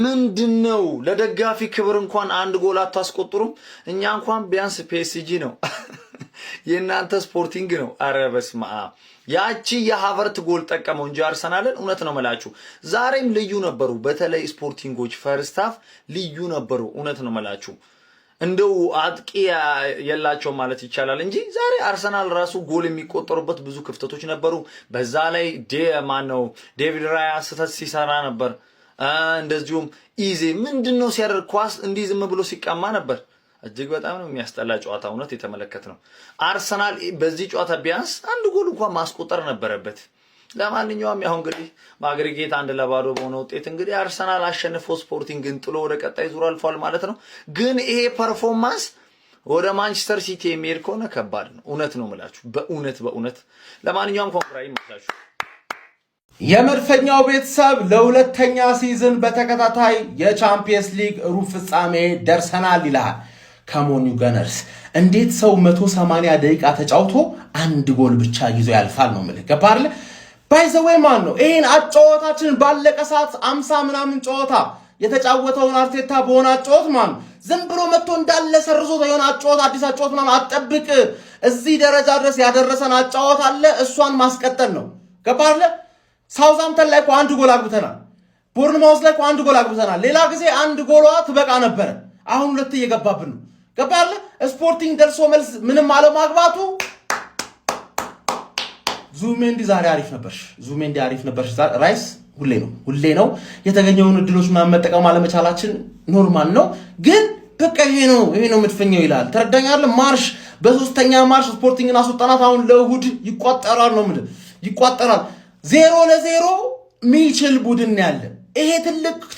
ምንድነው ለደጋፊ ክብር እንኳን አንድ ጎል አታስቆጥሩም? እኛ እንኳን ቢያንስ ፒኤስጂ ነው የናንተ ስፖርቲንግ ነው። አረ በስመ አብ ያቺ የሃቨርት ጎል ጠቀመው እንጂ አርሰናልን እውነት ነው መላችሁ ዛሬም ልዩ ነበሩ። በተለይ ስፖርቲንጎች ፈርስት ሃፍ ልዩ ነበሩ። እውነት ነው መላችሁ እንደው አጥቂ የላቸው ማለት ይቻላል እንጂ ዛሬ አርሰናል ራሱ ጎል የሚቆጠሩበት ብዙ ክፍተቶች ነበሩ። በዛ ላይ ዴቪድ ራያ ስህተት ሲሰራ ነበር። እንደዚሁም ኢዜ ምንድነው ሲያደርግ ኳስ እንዲህ ዝም ብሎ ሲቀማ ነበር። እጅግ በጣም ነው የሚያስጠላ ጨዋታ እውነት የተመለከትነው። አርሰናል በዚህ ጨዋታ ቢያንስ አንድ ጎል እንኳን ማስቆጠር ነበረበት። ለማንኛውም ያው እንግዲህ በአግሪጌት 1-0 በሆነ ውጤት እንግዲህ አርሰናል አሸንፎ ስፖርቲንግን ጥሎ ወደ ቀጣይ ዙር አልፏል ማለት ነው። ግን ይሄ ፐርፎርማንስ ወደ ማንቸስተር ሲቲ የሚሄድ ከሆነ ከባድ ነው። እውነት ነው የምላችሁ በእውነት። ለማንኛውም ኮንግራይ ይመጣችሁ። የመድፈኛው ቤተሰብ ለሁለተኛ ሲዝን በተከታታይ የቻምፒየንስ ሊግ ሩብ ፍጻሜ ደርሰናል ይላል። ከሞኒ ገነርስ እንዴት ሰው 180 ደቂቃ ተጫውቶ አንድ ጎል ብቻ ይዞ ያልፋል ነው ማለት ገባርለ ባይዘዌ ማን ነው ይሄን አጫዋታችን ባለቀ ሰዓት 50 ምናምን ጨዋታ የተጫወተውን አርቴታ በሆነ አጫዋት ማን ዝም ብሎ መጥቶ እንዳለ ሰርዞ የሆነ አጫዋት አዲስ አጫዋት ምናምን አጠብቅ። እዚህ ደረጃ ድረስ ያደረሰን አጫዋት አለ እሷን ማስቀጠል ነው ገባርለ ሳውዛምተን ላይ አንድ ጎል አግብተናል። ቦርንማውዝ ላይ አንድ ጎል አግብተናል። ሌላ ጊዜ አንድ ጎሏ ትበቃ ነበር። አሁን ሁለት እየገባብን ነው ገባርለ ስፖርቲንግ ደርሶ መልስ ምንም አለማግባቱ ዙሜንዲ ዛሬ አሪፍ ነበር። ራይስ ሁሌ ነው የተገኘውን እድሎች መጠቀም አለመቻላችን ኖርማል ነው። ግን በቃ ይሄ ነው መድፈኛው ይላል። ተረዳኛለ ማርሽ በሶስተኛ ማርሽ ስፖርቲንግን አስወጣናት። አሁን ለእሁድ ይቋጠራል ነው ይቋጠራል 0-0 ሚችል ቡድን ያለ ይሄ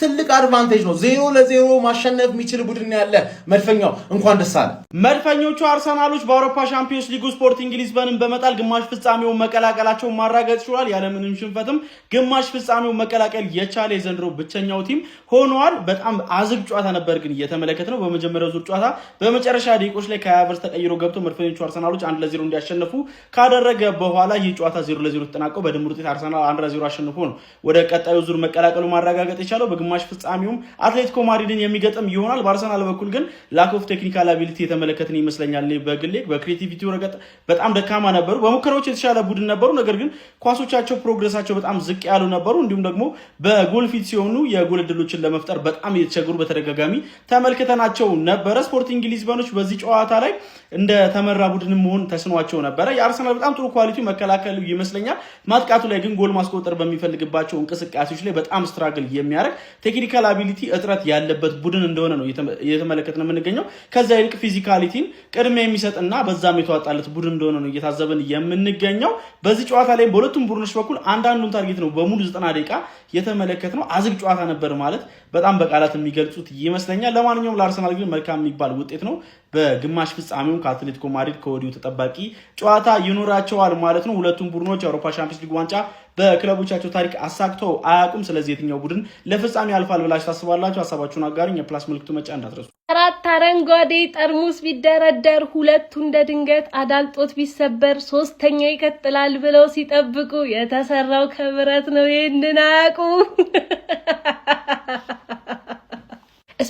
ትልቅ አድቫንቴጅ ነው። 0-0 ማሸነፍ የሚችል ቡድን ያለ መድፈኛው እንኳን ደስ አለ። መድፈኞቹ አርሰናሎች በአውሮፓ ሻምፒዮንስ ሊግ ስፖርቲንግ ሊዝበንን በመጣል ግማሽ ፍጻሜውን መቀላቀላቸውን ማረጋገጥ ችሏል። ያለምንም ሽንፈትም ግማሽ ፍጻሜውን መቀላቀል የቻለ የዘንድሮ ብቸኛው ቲም ሆኗል። በጣም አዝግ ጨዋታ ነበር ግን እየተመለከትነው በመጀመሪያው ዙር ጨዋታ በመጨረሻ ደቂቆች ላይ ከሃቨርትዝ ተቀይሮ ገብቶ መድፈኞቹ አርሰናሎች 1-0 እንዲያሸንፉ ካደረገ በኋላ ይህ ጨዋታ 0-0 ተጠናቀው በድምር ውጤት አርሰናል 1-0 አሸንፎ ነው ወደ ቀጣዩ ዙር መቀላቀሉ ማረጋገጥ የቻለው። በግማሽ ፍጻሜውም አትሌቲኮ ማድሪድን የሚገጥም ይሆናል። በአርሰናል በኩል ግን ላክ ኦፍ ቴክኒካል አቢሊቲ የተመለከትን ይመስለኛል። በግሌ በክሬቲቪቲው ረገጥ በጣም ደካማ ነበሩ። በሙከራዎች የተሻለ ቡድን ነበሩ፣ ነገር ግን ኳሶቻቸው ፕሮግረሳቸው በጣም ዝቅ ያሉ ነበሩ። እንዲሁም ደግሞ በጎል ፊት ሲሆኑ የጎል ዕድሎችን ለመፍጠር በጣም የተቸገሩ በተደጋጋሚ ተመልክተናቸው ነበረ። ስፖርቲንግ ሊዝበኖች በዚህ ጨዋታ ላይ እንደ ተመራ ቡድን መሆን ተስኗቸው ነበረ። የአርሰናል በጣም ጥሩ ኳሊቲው መከላከሉ ይመስለኛል። ማጥቃቱ ላይ ግን ጎል ማስቆጠር በሚፈልግባቸው እንቅስቃሴዎች ላይ በጣም ስትራግል የሚያደርግ ቴክኒካል አቢሊቲ እጥረት ያለበት ቡድን እንደሆነ ነው እየተመለከትን የምንገኘው። ከዛ ይልቅ ፊዚካሊቲን ቅድሚያ የሚሰጥና በዛም የተዋጣለት ቡድን እንደሆነ ነው እየታዘብን የምንገኘው። በዚህ ጨዋታ ላይ በሁለቱም ቡድኖች በኩል አንዳንዱን ታርጌት ነው በሙሉ 90 ደቂቃ የተመለከትነው። አዝግ ጨዋታ ነበር ማለት በጣም በቃላት የሚገልጹት ይመስለኛል። ለማንኛውም ለአርሰናል ግን መልካም የሚባል ውጤት ነው። በግማሽ ፍጻሜው ከአትሌቲኮ ማድሪድ ከወዲሁ ተጠባቂ ጨዋታ ይኖራቸዋል ማለት ነው። ሁለቱም ቡድኖች የአውሮፓ ሻምፒዮንስ ሊግ ዋንጫ በክለቦቻቸው ታሪክ አሳክተው አያውቁም። ስለዚህ የትኛው ቡድን ለፍጻሜ ያልፋል ብላችሁ ታስባላችሁ? ሀሳባችሁን አጋሩኝ። የፕላስ ምልክቱ መጫ እንዳትረሱ። አራት አረንጓዴ ጠርሙስ ቢደረደር ሁለቱ እንደ ድንገት አዳልጦት ቢሰበር ሶስተኛው ይቀጥላል ብለው ሲጠብቁ የተሰራው ከብረት ነው። ይሄንን አያውቁ።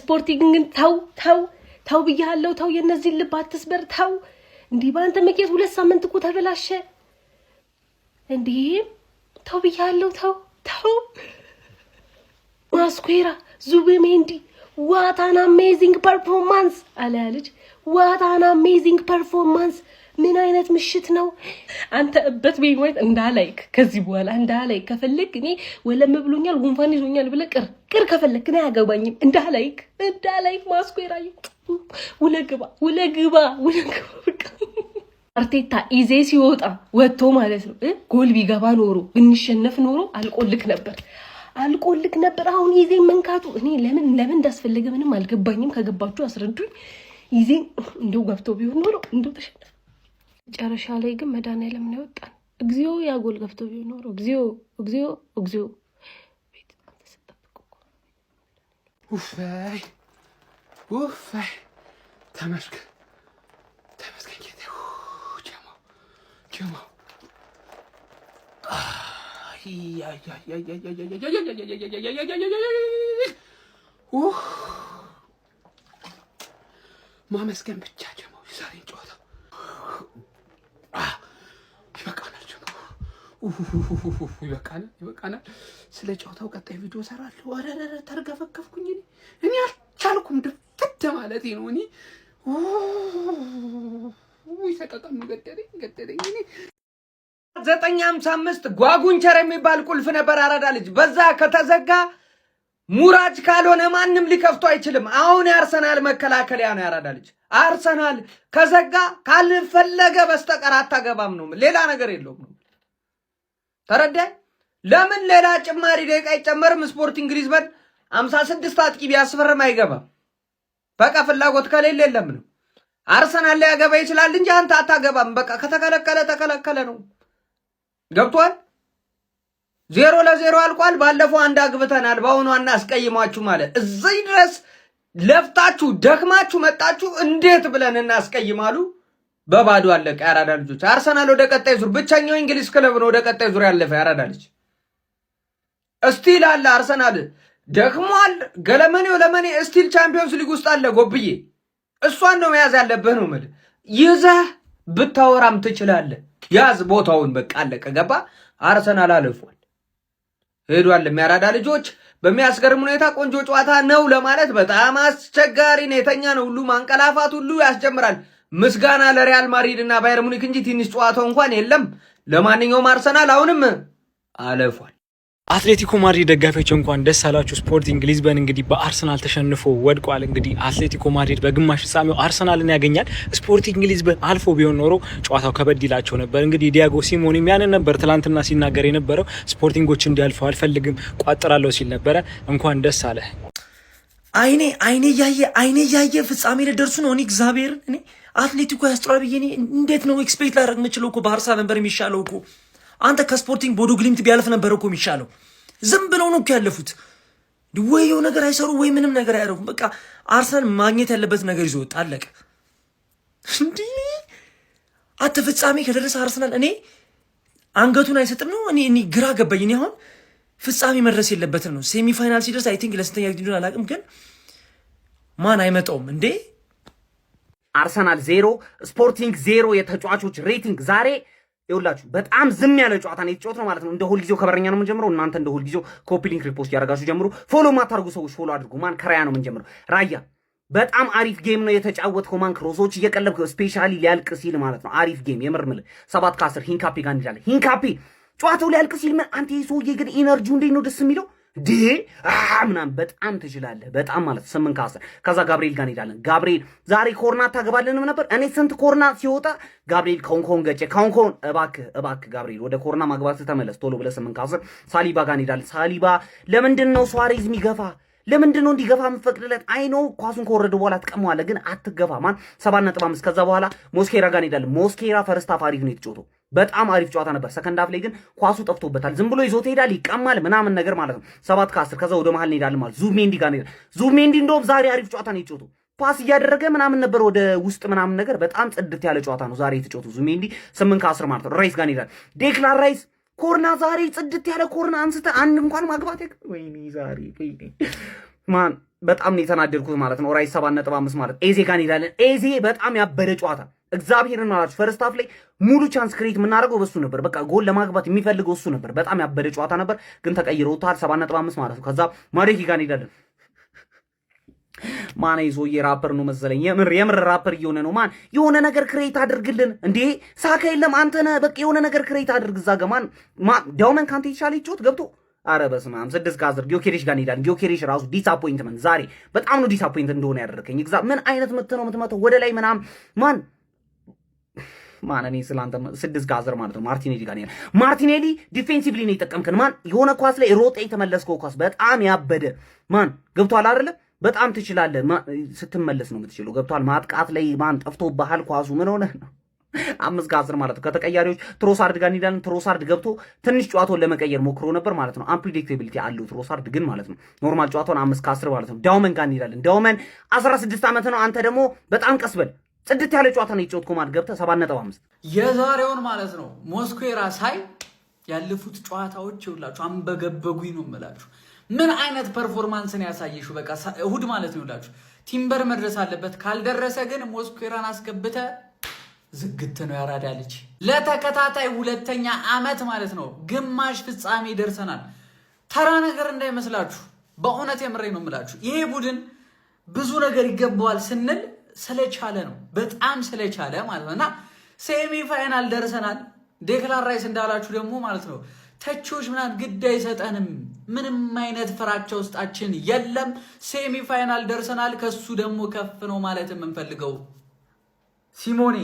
ስፖርቲንግን ተው ብያለሁ። ተው የነዚህን ልብ አትስበር። ተው እንዲህ ባንተ ምክንያት 2 ሳምንት እኮ ተበላሸ። እንዲህ ተው ብያለሁ። ተው ማስኩዌራ ዙቢሜንዲ what an amazing performance አለ ልጅ። what an amazing performance ምን አይነት ምሽት ነው አንተ እበት በይሞት እንዳላይክ ከዚህ በኋላ እንዳላይክ ከፈለክ እኔ ወለም ብሎኛል ጉንፋን ይዞኛል ብለህ ቅር ከፈለክ እኔ አያገባኝም። እንዳላይክ ማስኩዌራ ውለግባ አርቴታ ኢዜ ሲወጣ ወጥቶ ማለት ነው ጎል ቢገባ ኖሮ ብንሸነፍ ኖሮ አልቆልክ ነበር። አሁን ኢዜ መንካቱ እኔ ለምን እንዳስፈልገ ምንም አልገባኝም። ከገባችሁ አስረዱኝ። ኢዜ እንደው ገብቶ ቢሆን ኖሮ እንደው ተሸነፈ። መጨረሻ ላይ ግን መድኃኒዓለም ነው ያወጣን። እግዚኦ ያ ጎል ገብቶ ቢሆን ኖሮ እግዚኦ ቤት አንተ ስትጠብቁ ውፋይ ተመስገን ጀማው ማመስገን ብቻ ጀማው ዛሬ ጨዋታ ይበቃናል ጀማው ይበቃናል ስለ ጨዋታው ቀጣይ ቪዲዮ ሰራለሁ ወረረ ተርገፈከፍኩኝ እኔ አልቻልኩም ድፍት ማለት ነው እኔ ይሰቀቀም ገደለኝ እኔ 955 ጓጉንቸር የሚባል ቁልፍ ነበር አራዳ ልጅ በዛ ከተዘጋ ሙራጅ ካልሆነ ማንም ሊከፍቶ አይችልም አሁን ያርሰናል መከላከያ ነው ያራዳ ልጅ አርሰናል ከዘጋ ካልፈለገ በስተቀር አታገባም ነው ሌላ ነገር የለውም ተረዳ ለምን ሌላ ጭማሪ ደቂቃ አይጨመርም ስፖርቲንግ ሊዝበን 56 አጥቂ ቢያስፈርም አይገባም በቃ ፍላጎት ከሌለ የለም ነው አርሰናል ላይ ያገባ ይችላል እንጂ አንተ አታገባም በቃ ተከለከለ ነው ገብቷል 0-0 አልቋል ባለፈው አንድ አግብተናል ባሁኑ እናስቀይማችሁ ማለት እዚህ ድረስ ለፍታችሁ ደክማችሁ መጣችሁ እንዴት ብለን እናስቀይማሉ በባዶ አለቀ ያራዳ ልጆች አርሰናል ወደ ቀጣይ ዙር ብቸኛው እንግሊዝ ክለብ ነው ወደ ቀጣይ ዙር ያለፈ ያራዳ ልጅ ስቲል አለ አርሰናል ደክሟል ገለመኔው ለመኔ ስቲል ቻምፒዮንስ ሊግ ውስጥ አለ ጎብዬ እሷን ነው መያዝ ያለብህ ነው ማለት ይዘህ ብታወራም ትችላለህ ያዝ ቦታውን በቃ አለቀ ገባ አርሰናል አልፏል ሄዷል የሚያራዳ ልጆች በሚያስገርም ሁኔታ ቆንጆ ጨዋታ ነው ለማለት በጣም አስቸጋሪ ነው የተኛ ነው ሁሉ ማንቀላፋት ሁሉ ያስጀምራል ምስጋና ለሪያል ማድሪድ እና ባየር ሙኒክ እንጂ ትንሽ ጨዋታው እንኳን የለም ለማንኛውም አርሰናል አሁንም አልፏል አትሌቲኮ ማድሪድ ደጋፊዎች እንኳን ደስ አላችሁ ስፖርቲንግ ሊዝበን እንግዲህ በአርሰናል ተሸንፎ ወድቋል እንግዲህ አትሌቲኮ ማድሪድ በግማሽ ፍጻሜው አርሰናልን ያገኛል ስፖርቲንግ ሊዝበን አልፎ ቢሆን ኖሮ ጨዋታው ከበድ ይላቸው ነበር እንግዲህ ዲያጎ ሲሞኔም ያንን ነበር ትላንትና ሲናገር የነበረው ስፖርቲንጎች እንዲያልፉ አልፈልግም ቋጥራለሁ ሲል ነበረ እንኳን ደስ አለ አይኔ ያየ ፍጻሜ ለደርሱ ነው እኔ እግዚአብሔር እኔ አትሌቲኮ ያስጥራል ብዬ እንዴት ነው ኤክስፔክት ላደርግ የምችለው እኮ በአርሰናል ነበር የሚሻለው እኮ አንተ ከስፖርቲንግ ቦዶ ግሊምት ቢያልፍ ነበር እኮ የሚሻለው ዝም ብለው ነው እኮ ያለፉት ወይ የሆነ ነገር አይሰሩ ወይ ምንም ነገር አያደርጉም በቃ አርሰናል ማግኘት ያለበት ነገር ይዞ ወጣ አለቀ እንዴ አትፍጻሜ ከደረሰ አርሰናል እኔ አንገቱን አይሰጥም ነው እኔ ግራ ገባኝ እኔ አሁን ፍጻሜ መድረስ የለበትም ነው ሴሚ ፋይናል ሲደርስ አይ ቲንክ ለስተኛ ጊዜ አላቅም ግን ማን አይመጣውም እንዴ አርሰናል 0 ስፖርቲንግ 0 የተጫዋቾች ሬቲንግ ዛሬ ይውላችሁ በጣም ዝም ያለ ጨዋታ ነው የተጫወተው ማለት ነው እንደ ሁሉ ጊዜው ከበረኛ ነው የምንጀምረው እናንተ እንደ ሁሉ ጊዜው ኮፒ ሊንክ ሪፖስት ያደርጋችሁ ጀምሩ ፎሎ ማታርጉ ሰዎች ፎሎ አድርጉ ማን ከራያ ነው የምንጀምረው ራያ በጣም አሪፍ ጌም ነው የተጫወተው ማን ክሮሶች እየቀለብከው ስፔሻሊ ሊያልቅ ሲል ማለት ነው አሪፍ ጌም የምርምል 7 ከ10 ሂንካፒ ጋር እንላለን ሂንካፒ ጨዋታው ሊያልቅ ሲል ምን አንተ ይሶዬ ግን ኢነርጂው እንዴት ነው ደስ የሚለው ምናምን በጣም ትችላለህ በጣም ማለት 8 ከ10 ከዛ ጋብሪኤል ጋር እንሄዳለን ጋብሪኤል ዛሬ ኮርና ታገባለንም ነበር እኔ ስንት ኮርና ሲወጣ ጋብሪኤል ኮንኮን ገጨ ኮንኮን እባክህ ጋብሪኤል ወደ ኮርና ማግባት ተመለስ ቶሎ ብለህ 8 ከ10 ሳሊባ ጋር እንሄዳለን ሳሊባ ለምንድን ነው ሱዋሬዝ የሚገፋ ለምንድን ነው እንዲገፋ የምፈቅድለት አይ ነው ኳሱን ከወረደ በኋላ ተቀመዋለህ ግን አትገፋ ማን 7.5 ከዛ በኋላ ሞስኬራ ጋር እንሄዳለን ሞስኬራ ፈርስት ሃፍ አሪፍ ነው የተጫወተው በጣም አሪፍ ጨዋታ ነበር ሰከንድ ሃፍ ላይ ግን ኳሱ ጠፍቶበታል ዝም ብሎ ይዞት ሄዳል ይቀማል ምናምን ነገር ማለት ነው 7 ከ10 ከዛ ወደ መሃል እንሄዳለን ማለት ዙቢሜንዲ ጋር እንሄዳለን ዙቢሜንዲ እንደውም ዛሬ አሪፍ ጨዋታ ነው የተጫወተው ፓስ እያደረገ ምናምን ነበር ወደ ውስጥ ምናምን ነገር በጣም ጽድት ያለ ጨዋታ ነው ዛሬ የተጫወተው ዙቢሜንዲ 8 ከ10 ማለት ነው ራይስ ጋር እንሄዳለን ዴክላን ራይስ ኮርና ዛሬ ጽድት ያለ ኮርና አንስተ አንድ እንኳን ማግባት ወይኔ ዛሬ ማን በጣም ነው የተናደድኩት ማለት ነው ራይስ 7.5 ማለት ኤዜ ጋር እንሄዳለን ኤዜ በጣም ያበደ ጨዋታ እግዚአብሔርን ማለት ፈርስት ሃፍ ላይ ሙሉ ቻንስ ክሬት የምናደርገው በሱ ነበር በቃ ጎል ለማግባት የሚፈልገው እሱ ነበር በጣም ያበደ ጨዋታ ነበር ግን ተቀይሮታል 7.5 ማለት ነው ከዛ ማሬኪ ጋር እንሄዳለን ማን ይዞዬ ራፐር ነው መሰለኝ የምር ራፐር እየሆነ ነው ማን የሆነ ነገር ክሬት አድርግልን እንዴ ሳካ የለም አንተ ነህ በቃ የሆነ ነገር ክሬት አድርግ እዛ ጋር ማን ዳውመን ካንተ ይቻል ይጮት ገብቶ አረ በስመ አብ 6 ከ10 ጊዮኬሬሽ ጋር እንሄዳለን ጊዮኬሬሽ ራሱ ዲስአፖይንትመንት ዛሬ በጣም ነው ዲስአፖይንት እንደሆነ ያደረከኝ ምን አይነት ምት ነው የምትመተው ወደ ላይ ምናምን ማን እኔ ስላንተ 6 ከ10 ማለት ነው ማርቲኔሊ ጋር ነው ማርቲኔሊ ዲፌንሲቭሊ ነው የተጠቀምከን ማን የሆነ ኳስ ላይ ሮጣ የተመለስከው ኳስ በጣም ያበደ ማን ገብቷል አይደለ በጣም ትችላለህ ስትመለስ ነው የምትችለው ገብቷል ማጥቃት ላይ ማን ጠፍቶብሃል ኳሱ ምን ሆነ ነው 5 ከ10 ማለት ነው ከተቀያሪዎች ትሮሳርድ ጋር እንሄዳለን ትሮሳርድ ገብቶ ትንሽ ጨዋታውን ለመቀየር ሞክሮ ነበር ማለት ነው አንፕሬዲክታቢሊቲ አለው ትሮሳርድ ግን ማለት ነው ኖርማል ጨዋታውን 5 ከ10 ማለት ነው ዳውመን ጋር እንሄዳለን ዳውመን 16 ዓመት ነው አንተ ደግሞ በጣም ቀስበል ጽድት ያለ ጨዋታ ነው የጨዋታው ማለት ገብተ 7.5 የዛሬውን ማለት ነው ሞስኩዌራ ሳይ ያለፉት ጨዋታዎች ይውላችሁ አንበገበጉኝ ነው የምላችሁ ምን አይነት ፐርፎርማንስን ያሳየሽው? በቃ እሁድ ማለት ነው ይላችሁ ቲምበር መድረስ አለበት። ካልደረሰ ግን ሞስኩዌራን አስገብተ ዝግት ነው ያራዳ ልጅ። ለተከታታይ 2ኛ ዓመት ማለት ነው ግማሽ ፍጻሜ ደርሰናል። ተራ ነገር እንዳይመስላችሁ፣ በእውነት የምሬ ነው የምላችሁ። ይሄ ቡድን ብዙ ነገር ይገባዋል ስንል ስለቻለ ነው፣ በጣም ስለቻለ ማለት ነውና ሴሚ ፋይናል ደርሰናል። ዴክላን ራይስ እንዳላችሁ ደግሞ ማለት ነው ተቾች ምናምን ግድ አይሰጠንም፣ ምንም አይነት ፍራቻ ውስጣችን የለም። ሴሚ ፋይናል ደርሰናል። ከሱ ደግሞ ከፍ ነው ማለት የምንፈልገው። ሲሞኔ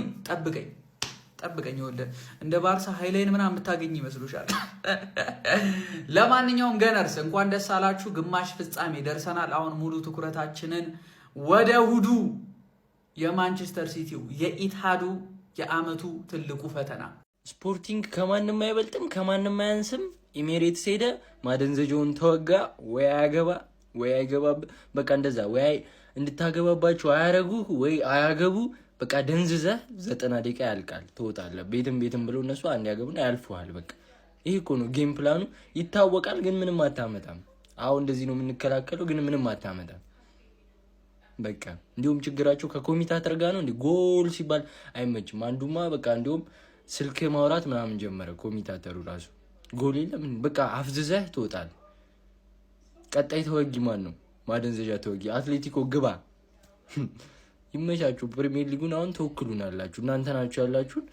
ጠብቀኝ ወደ እንደ ባርሳ ሃይላይን ምናምን የምታገኝ ይመስሉሻል? ለማንኛውም ገነርስ እንኳን ደስ አላችሁ፣ ግማሽ ፍጻሜ ደርሰናል። አሁን ሙሉ ትኩረታችንን ወደ እሁዱ የማንቸስተር ሲቲው የኢትሃዱ የአመቱ ትልቁ ፈተና። ስፖርቲንግ ከማንም አይበልጥም ከማንም አያንስም። ኢሜሬትስ ሄደ፣ ማደንዘጃውን ተወጋ። ወይ አያገባ ወይ አይገባ፣ በቃ እንደዛ። ወይ እንድታገባባቸው አያረጉ ወይ አያገቡ። በቃ ደንዝዘህ 90 ደቂቃ ያልቃል፣ ትወጣለህ። ቤትም ብለው እነሱ አንድ ያገቡና ያልፉሃል። በቃ ይሄ እኮ ነው ጌም ፕላኑ፣ ይታወቃል። ግን ምንም አታመጣም። አሁን እንደዚህ ነው የምንከላከለው፣ ግን ምንም አታመጣም። በቃ እንዲሁም ችግራቸው ከኮሚታተር ጋር ነው። እንዲ ጎል ሲባል አይመችም። አንዱማ በቃ እንዲሁም ስልክ ማውራት ምናምን ጀመረ። ኮሚታተሩ ራሱ ጎል የለም በቃ አፍዝዘህ ትወጣል። ቀጣይ ተወጊ ማን ነው? ማደንዘጃ ተወጊ አትሌቲኮ ግባ። ይመቻችሁ። ፕሪሚየር ሊጉን አሁን ተወክሉናላችሁ። እናንተ ናችሁ ያላችሁን።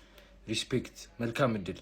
ሪስፔክት። መልካም እድል።